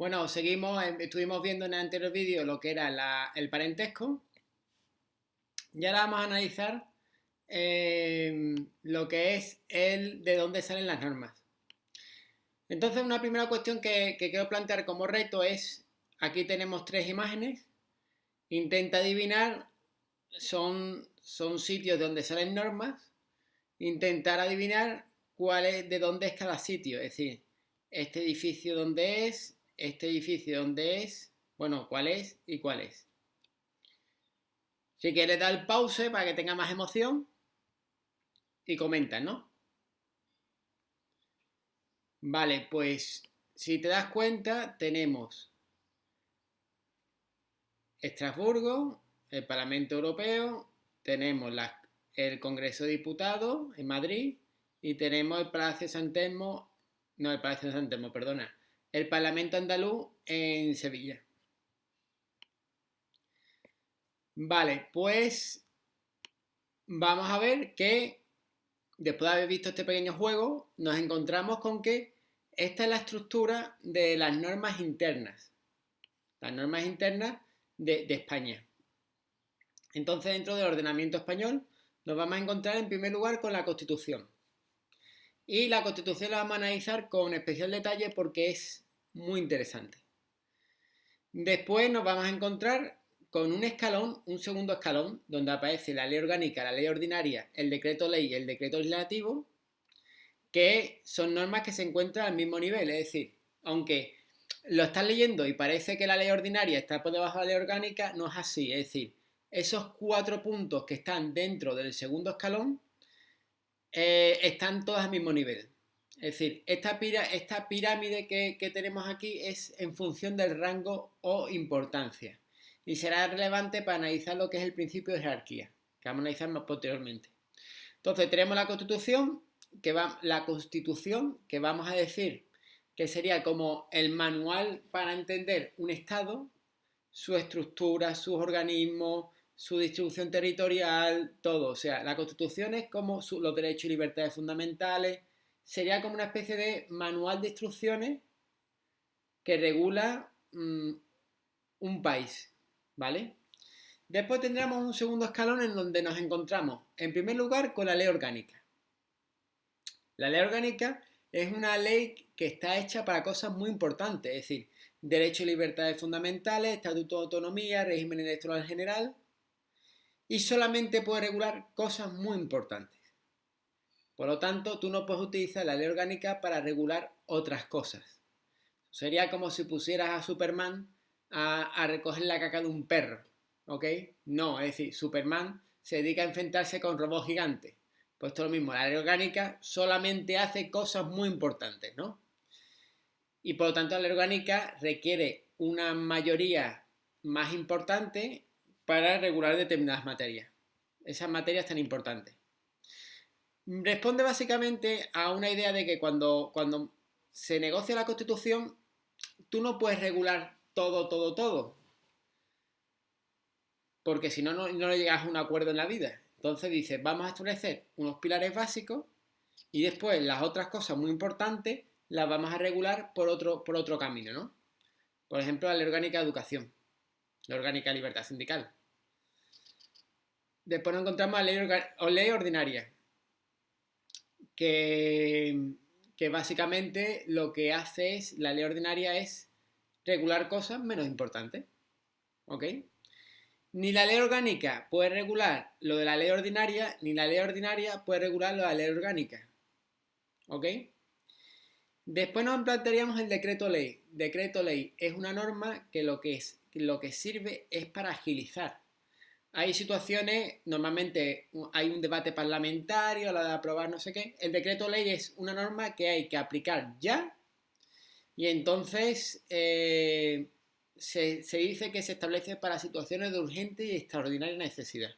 Bueno, seguimos, estuvimos viendo en el anterior vídeo lo que era el parentesco y ahora vamos a analizar lo que es el de dónde salen las normas. Entonces, una primera cuestión que quiero plantear como reto es, aquí tenemos tres imágenes, intenta adivinar, son sitios de donde salen normas, intentar adivinar de dónde es cada sitio, es decir, este edificio dónde es, este edificio dónde es, bueno, cuál es y cuál es. Si quieres dar pause para que tenga más emoción y comenta, ¿no? Vale, pues si te das cuenta tenemos Estrasburgo, el Parlamento Europeo, tenemos el Congreso de Diputados en Madrid y tenemos el Palacio de San Telmo, no, el Palacio de San Telmo, perdona, el Parlamento Andaluz en Sevilla. Vale, pues vamos a ver que después de haber visto este pequeño juego, nos encontramos con que esta es la estructura de las normas internas. Las normas internas de España. Entonces, dentro del ordenamiento español, nos vamos a encontrar en primer lugar con la Constitución. Y la Constitución la vamos a analizar con especial detalle porque es muy interesante. Después nos vamos a encontrar con un escalón, un segundo escalón, donde aparece la ley orgánica, la ley ordinaria, el decreto ley y el decreto legislativo, que son normas que se encuentran al mismo nivel. Es decir, aunque lo estás leyendo y parece que la ley ordinaria está por debajo de la ley orgánica, no es así. Es decir, esos 4 puntos que están dentro del segundo escalón están todos al mismo nivel. Es decir, esta pirámide que tenemos aquí es en función del rango o importancia y será relevante para analizar lo que es el principio de jerarquía, que vamos a analizar más posteriormente. Entonces tenemos la Constitución, que vamos a decir que sería como el manual para entender un Estado, su estructura, sus organismos, su distribución territorial, todo. O sea, la Constitución es como los derechos y libertades fundamentales. Sería como una especie de manual de instrucciones que regula un país, ¿vale? Después tendremos un segundo escalón en donde nos encontramos, en primer lugar, con la ley orgánica. La ley orgánica es una ley que está hecha para cosas muy importantes, es decir, derechos y libertades fundamentales, estatuto de autonomía, régimen electoral general, y solamente puede regular cosas muy importantes. Por lo tanto, tú no puedes utilizar la ley orgánica para regular otras cosas. Sería como si pusieras a Superman a recoger la caca de un perro, ¿ok? No, es decir, Superman se dedica a enfrentarse con robots gigantes. Pues esto es lo mismo, la ley orgánica solamente hace cosas muy importantes, ¿no? Y por lo tanto la ley orgánica requiere una mayoría más importante para regular determinadas materias. Esas materias tan importantes. Responde básicamente a una idea de que cuando se negocia la Constitución, tú no puedes regular todo. Porque si no, no llegas a un acuerdo en la vida. Entonces dices, vamos a establecer unos pilares básicos y después las otras cosas muy importantes las vamos a regular por otro camino, ¿no? Por ejemplo, la ley orgánica de educación, la orgánica de libertad sindical. Después nos encontramos la ley ordinaria, que básicamente lo que hace es, la ley ordinaria es regular cosas menos importantes, ¿ok? Ni la ley orgánica puede regular lo de la ley ordinaria, ni la ley ordinaria puede regular lo de la ley orgánica, ¿ok? Después nos plantearíamos el decreto ley. Decreto ley es una norma que lo que sirve es para agilizar. Hay situaciones, normalmente hay un debate parlamentario a la hora de aprobar no sé qué. El decreto ley es una norma que hay que aplicar ya y entonces se dice que se establece para situaciones de urgente y extraordinaria necesidad.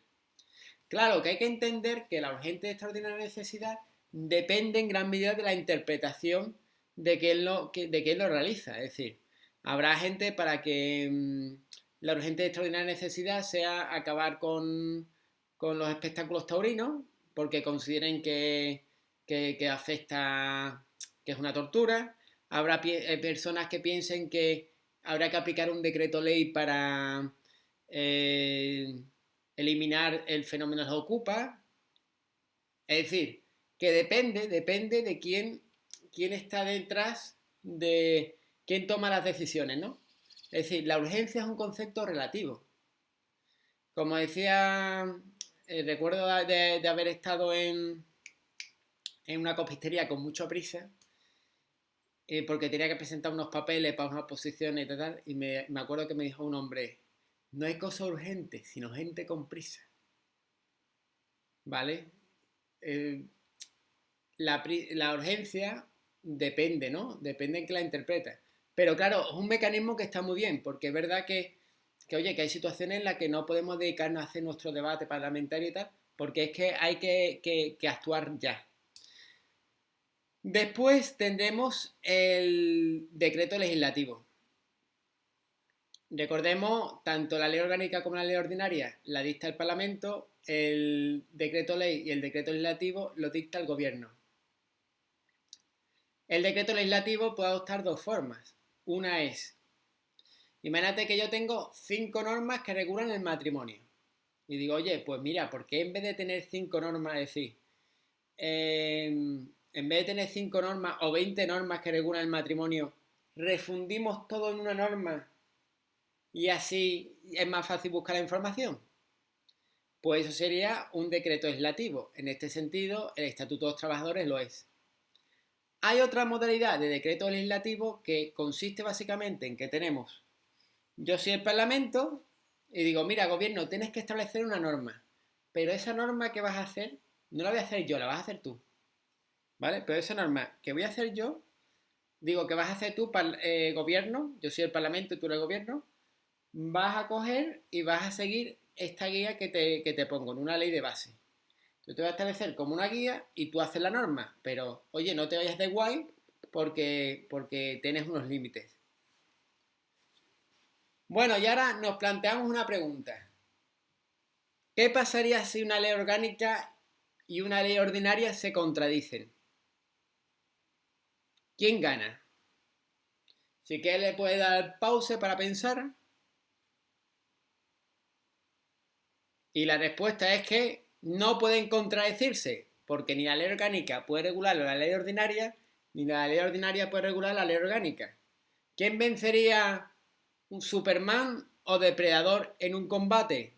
Claro que hay que entender que la urgente y extraordinaria necesidad depende en gran medida de la interpretación de quién lo realiza. Es decir, habrá gente para que la urgente y extraordinaria necesidad sea acabar con los espectáculos taurinos, porque consideren que afecta, que es una tortura. Habrá personas que piensen que habrá que aplicar un decreto ley para eliminar el fenómeno de los ocupas. Es decir, que depende de quién está detrás de quién toma las decisiones, ¿no? Es decir, la urgencia es un concepto relativo. Como decía, recuerdo de haber estado en una copistería con mucha prisa, porque tenía que presentar unos papeles para unas posiciones y tal, y me acuerdo que me dijo un hombre, no hay cosa urgente, sino gente con prisa. ¿Vale? La urgencia depende, ¿no? Depende en que la interpretes. Pero claro, es un mecanismo que está muy bien, porque es verdad oye, que hay situaciones en las que no podemos dedicarnos a hacer nuestro debate parlamentario y tal, porque es que hay que actuar ya. Después tendremos el decreto legislativo. Recordemos, tanto la ley orgánica como la ley ordinaria la dicta el Parlamento, el decreto ley y el decreto legislativo lo dicta el Gobierno. El decreto legislativo puede adoptar dos formas. Una es, imagínate que yo tengo 5 normas que regulan el matrimonio. Y digo, oye, pues mira, ¿por qué en vez de tener 5 normas, es decir, en vez de tener 5 normas o 20 normas que regulan el matrimonio, refundimos todo en una norma y así es más fácil buscar la información? Pues eso sería un decreto legislativo. En este sentido, el Estatuto de los Trabajadores lo es. Hay otra modalidad de decreto legislativo que consiste básicamente en que yo soy el Parlamento y digo, mira, gobierno, tienes que establecer una norma, pero esa norma que vas a hacer, no la voy a hacer yo, la vas a hacer tú, ¿vale? Pero esa norma que voy a hacer yo, digo que vas a hacer tú, gobierno, yo soy el Parlamento y tú eres el gobierno, vas a coger y vas a seguir esta guía que te pongo en una ley de base. Yo te voy a establecer como una guía y tú haces la norma, pero oye, no te vayas de guay porque tienes unos límites. Bueno, y ahora nos planteamos una pregunta. ¿Qué pasaría si una ley orgánica y una ley ordinaria se contradicen? ¿Quién gana? Si que le puede dar pause para pensar. Y la respuesta es que no pueden contradecirse, porque ni la ley orgánica puede regular la ley ordinaria, ni la ley ordinaria puede regular la ley orgánica. ¿Quién vencería un Superman o Depredador en un combate?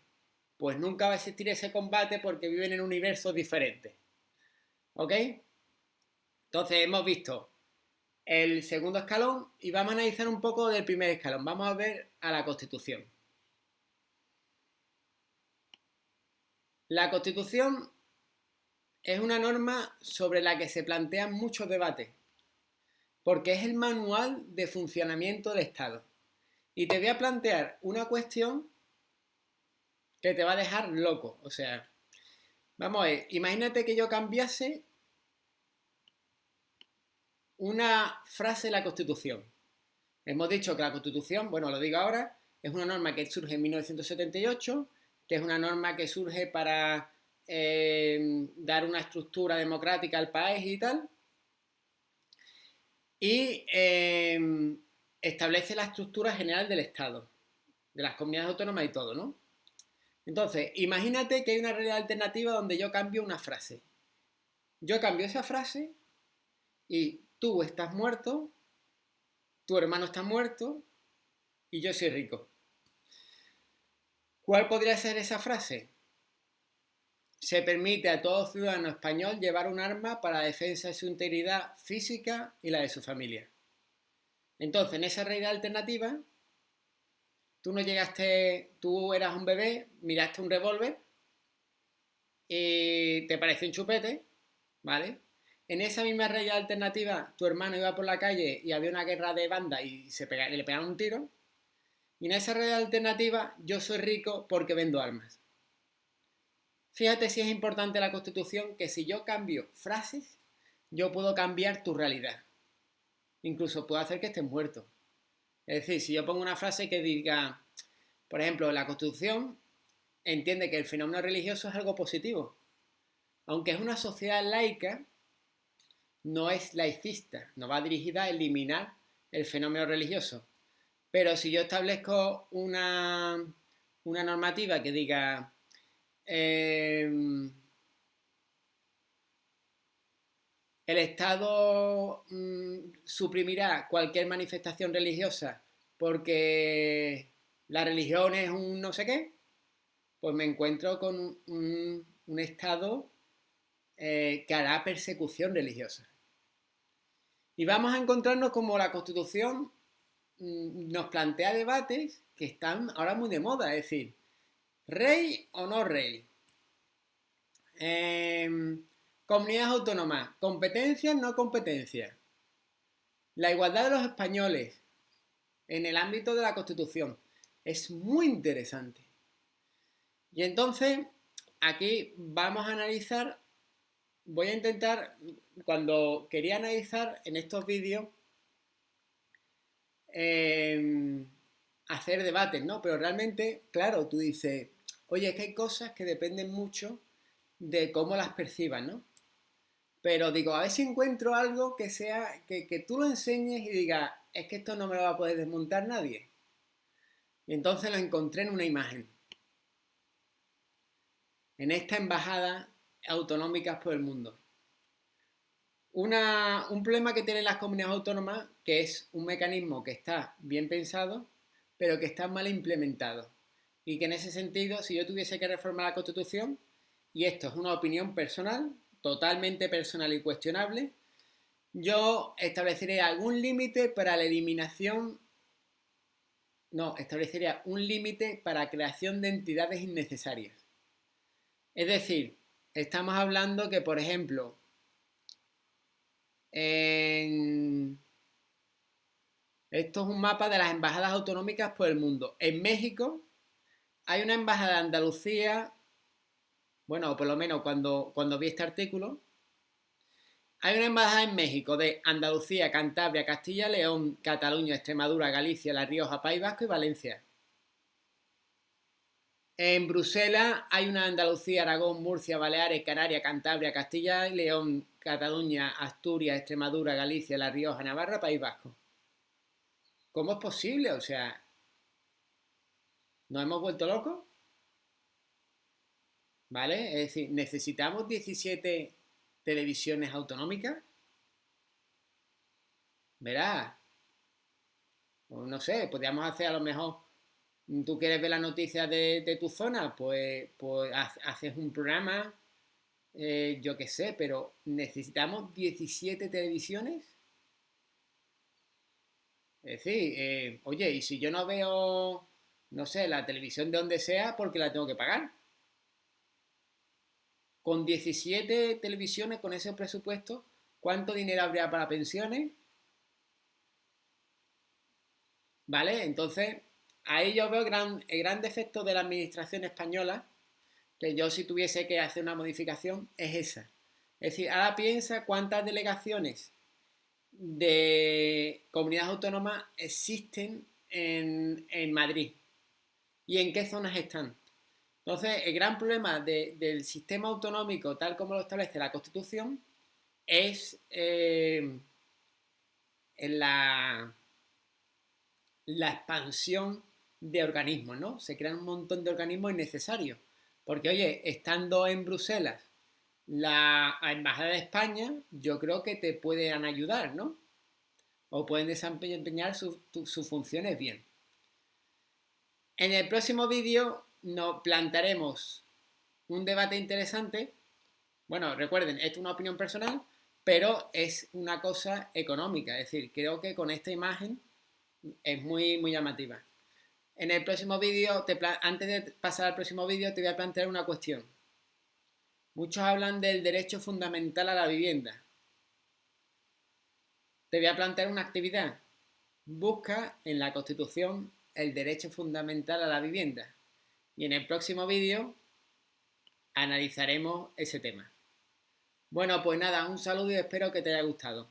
Pues nunca va a existir ese combate porque viven en universos diferentes. ¿Ok? Entonces hemos visto el segundo escalón y vamos a analizar un poco del primer escalón. Vamos a ver a la Constitución. La Constitución es una norma sobre la que se plantean muchos debates, porque es el manual de funcionamiento del Estado. Y te voy a plantear una cuestión que te va a dejar loco. O sea, vamos a ver, imagínate que yo cambiase una frase de la Constitución. Hemos dicho que la Constitución, bueno, lo digo ahora, es una norma que surge en 1978, que es una norma que surge para dar una estructura democrática al país y tal, y establece la estructura general del Estado, de las comunidades autónomas y todo, ¿no? Entonces, imagínate que hay una realidad alternativa donde yo cambio una frase. Yo cambio esa frase y tú estás muerto, tu hermano está muerto y yo soy rico. ¿Cuál podría ser esa frase? Se permite a todo ciudadano español llevar un arma para la defensa de su integridad física y la de su familia. Entonces, en esa realidad alternativa, tú eras un bebé, miraste un revólver y te parece un chupete, ¿vale? En esa misma realidad alternativa, tu hermano iba por la calle y había una guerra de bandas y le pegaron un tiro. Y en esa realidad alternativa, yo soy rico porque vendo armas. Fíjate si es importante la Constitución que si yo cambio frases, yo puedo cambiar tu realidad. Incluso puedo hacer que estés muerto. Es decir, si yo pongo una frase que diga, por ejemplo, la Constitución entiende que el fenómeno religioso es algo positivo. Aunque es una sociedad laica, no es laicista, no va dirigida a eliminar el fenómeno religioso. Pero si yo establezco una normativa que diga el Estado suprimirá cualquier manifestación religiosa porque la religión es un no sé qué, pues me encuentro con un Estado que hará persecución religiosa. Y vamos a encontrarnos como la Constitución nos plantea debates que están ahora muy de moda, es decir, rey o no rey, comunidades autónomas, competencias, no competencias, la igualdad de los españoles en el ámbito de la Constitución. Es muy interesante. Y entonces, aquí vamos a analizar, voy a intentar, cuando quería analizar en estos vídeos, hacer debates, ¿no? Pero realmente, claro, tú dices, oye, es que hay cosas que dependen mucho de cómo las percibas, ¿no? Pero digo, a ver si encuentro algo que sea, que tú lo enseñes y digas, es que esto no me lo va a poder desmontar nadie. Y entonces lo encontré en una imagen. En esta embajada autonómicas por el mundo. Un problema que tienen las comunidades autónomas, que es un mecanismo que está bien pensado, pero que está mal implementado. Y que en ese sentido, si yo tuviese que reformar la Constitución, y esto es una opinión personal, totalmente personal y cuestionable, yo establecería algún límite para la eliminación, no, establecería un límite para creación de entidades innecesarias. Es decir, estamos hablando que, por ejemplo, esto es un mapa de las embajadas autonómicas por el mundo. En México hay una embajada de Andalucía, bueno, por lo menos cuando vi este artículo, hay una embajada en México de Andalucía, Cantabria, Castilla, León, Cataluña, Extremadura, Galicia, La Rioja, País Vasco y Valencia. En Bruselas hay una Andalucía, Aragón, Murcia, Baleares, Canarias, Cantabria, Castilla y León, Cataluña, Asturias, Extremadura, Galicia, La Rioja, Navarra, País Vasco. ¿Cómo es posible? O sea, ¿nos hemos vuelto locos? ¿Vale? Es decir, ¿necesitamos 17 televisiones autonómicas? Verá, no sé, podríamos hacer a lo mejor, tú quieres ver las noticias de tu zona, pues haces un programa, yo qué sé, pero ¿necesitamos 17 televisiones? Es decir, oye, y si yo no veo, no sé, la televisión de donde sea, ¿por qué la tengo que pagar? Con 17 televisiones, con ese presupuesto, ¿cuánto dinero habría para pensiones? ¿Vale? Entonces, ahí yo veo el gran defecto de la administración española, que yo si tuviese que hacer una modificación, es esa. Es decir, ahora piensa cuántas delegaciones de comunidades autónomas existen en Madrid y en qué zonas están. Entonces, el gran problema del sistema autonómico, tal como lo establece la Constitución, es en la expansión de organismos, ¿no? Se crean un montón de organismos innecesarios. Porque, oye, estando en Bruselas, la Embajada de España, yo creo que te pueden ayudar, ¿no? O pueden desempeñar sus funciones bien. En el próximo vídeo nos plantearemos un debate interesante. Bueno, recuerden, esto es una opinión personal, pero es una cosa económica. Es decir, creo que con esta imagen es muy, muy llamativa. En el próximo vídeo, antes de pasar al próximo vídeo, te voy a plantear una cuestión. Muchos hablan del derecho fundamental a la vivienda. Te voy a plantear una actividad. Busca en la Constitución el derecho fundamental a la vivienda. Y en el próximo vídeo analizaremos ese tema. Bueno, pues nada, un saludo y espero que te haya gustado.